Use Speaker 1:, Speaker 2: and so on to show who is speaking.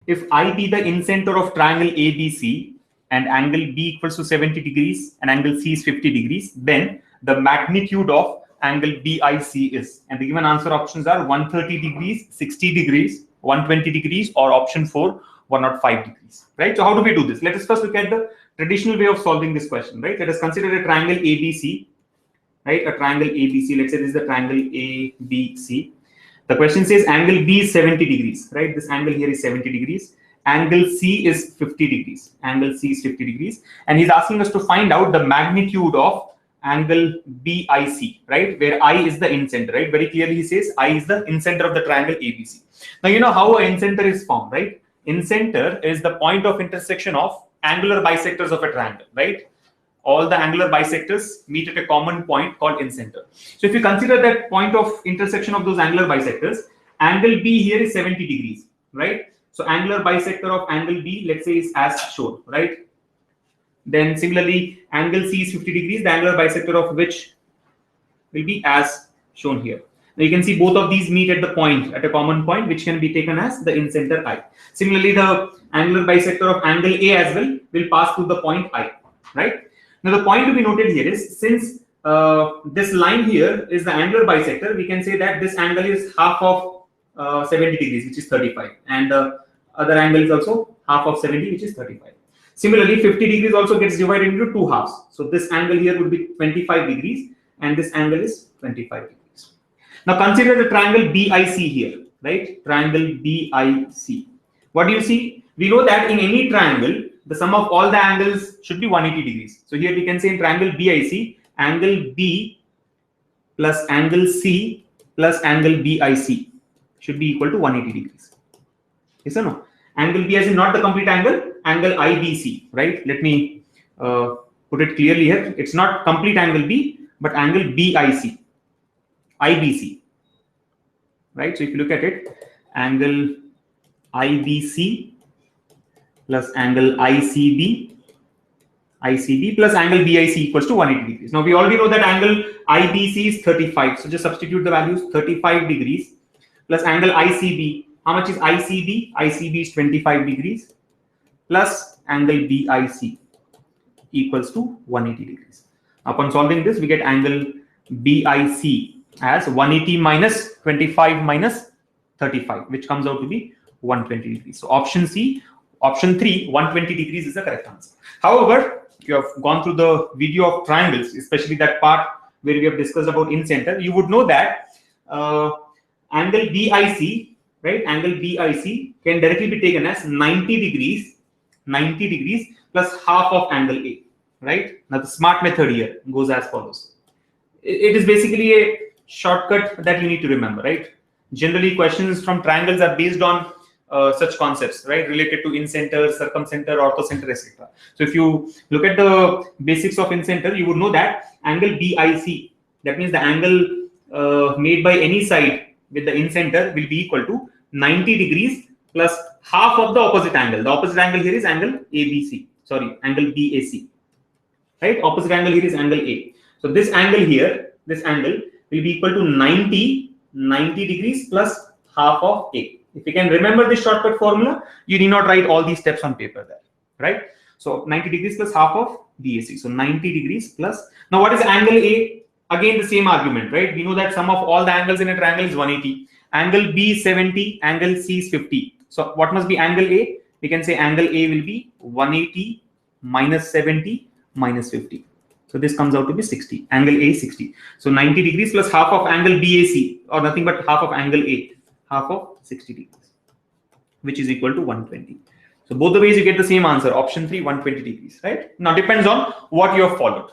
Speaker 1: if I be the incenter of triangle ABC and angle B equals to 70 degrees and angle C is 50 degrees, then the magnitude of angle BIC is, and the given answer options are 130 degrees, 60 degrees, 120 degrees, or option 4, 105 degrees, right? So how do we do this? Let us first look at the traditional way of solving this question, right? Let us consider a triangle ABC, right? A triangle ABC, let's say this is the triangle ABC. The question says angle B is 70 degrees, right? This angle here is 70 degrees. Angle C is 50 degrees. Angle C is 50 degrees. And he's asking us to find out the magnitude of angle BIC, right? Where I is the incenter, right? Very clearly he says I is the incenter of the triangle ABC. Now, you know how an incenter is formed, right? Incenter is the point of intersection of angular bisectors of a triangle, right? All the angular bisectors meet at a common point called incenter. So if you consider that point of intersection of those angular bisectors, angle B here is 70 degrees, right? So angular bisector of angle B, let's say, is as shown, right? Then similarly, angle C is 50 degrees, the angular bisector of which will be as shown here. Now you can see both of these meet at the point, at a common point, which can be taken as the incenter I. Similarly, the angular bisector of angle A as well will pass through the point I, right? Now the point to be noted here is, since this line here is the angular bisector, we can say that this angle is half of 70 degrees, which is 35, and the other angle is also half of 70, which is 35. Similarly, 50 degrees also gets divided into two halves. So this angle here would be 25 degrees, and this angle is 25 degrees. Now consider the triangle BIC here, right? Triangle BIC. What do you see? We know that in any triangle, the sum of all the angles should be 180 degrees. So here we can say in triangle BIC, angle B plus angle C plus angle BIC should be equal to 180 degrees. Yes or no? Angle B as in not the complete angle, angle IBC, right? Let me put it clearly here. It's not complete angle B, but angle BIC, IBC, right? So if you look at it, angle IBC plus angle ICB plus angle BIC equals to 180 degrees. Now we already know that angle IBC is 35. So just substitute the values, 35 degrees plus angle ICB. How much is ICB? ICB is 25 degrees plus angle BIC equals to 180 degrees. Upon solving this, we get angle BIC as 180 minus 25 minus 35, which comes out to be 120 degrees. So option C, option 3, 120 degrees is the correct answer. However, if you have gone through the video of triangles, especially that part where we have discussed about incenter, you would know that angle BIC, right? Angle BIC can directly be taken as 90 degrees plus half of angle A, right? Now the smart method here goes as follows. It is basically a shortcut that you need to remember, right? Generally, questions from triangles are based on such concepts, right, related to incenter, circumcenter, orthocenter, etc. So if you look at the basics of incenter, you would know that angle BIC, that means the angle made by any side with the incenter, will be equal to 90 degrees plus half of the opposite angle. The opposite angle here is angle ABC, sorry, angle BAC, right? Opposite angle here is angle A. So this angle here, this angle will be equal to 90 degrees plus half of A. If you can remember this shortcut formula, you need not write all these steps on paper there, right? So 90 degrees plus half of BAC. So 90 degrees plus. Now what is angle A? Again, the same argument, right? We know that sum of all the angles in a triangle is 180. Angle B is 70, angle C is 50. So what must be angle A? We can say angle A will be 180 minus 70 minus 50. So this comes out to be 60. Angle A is 60. So 90 degrees plus half of angle BAC, or nothing but half of angle A, half of 60 degrees, which is equal to 120. So both the ways you get the same answer. Option 3, 120 degrees, right? Now depends on what you have followed.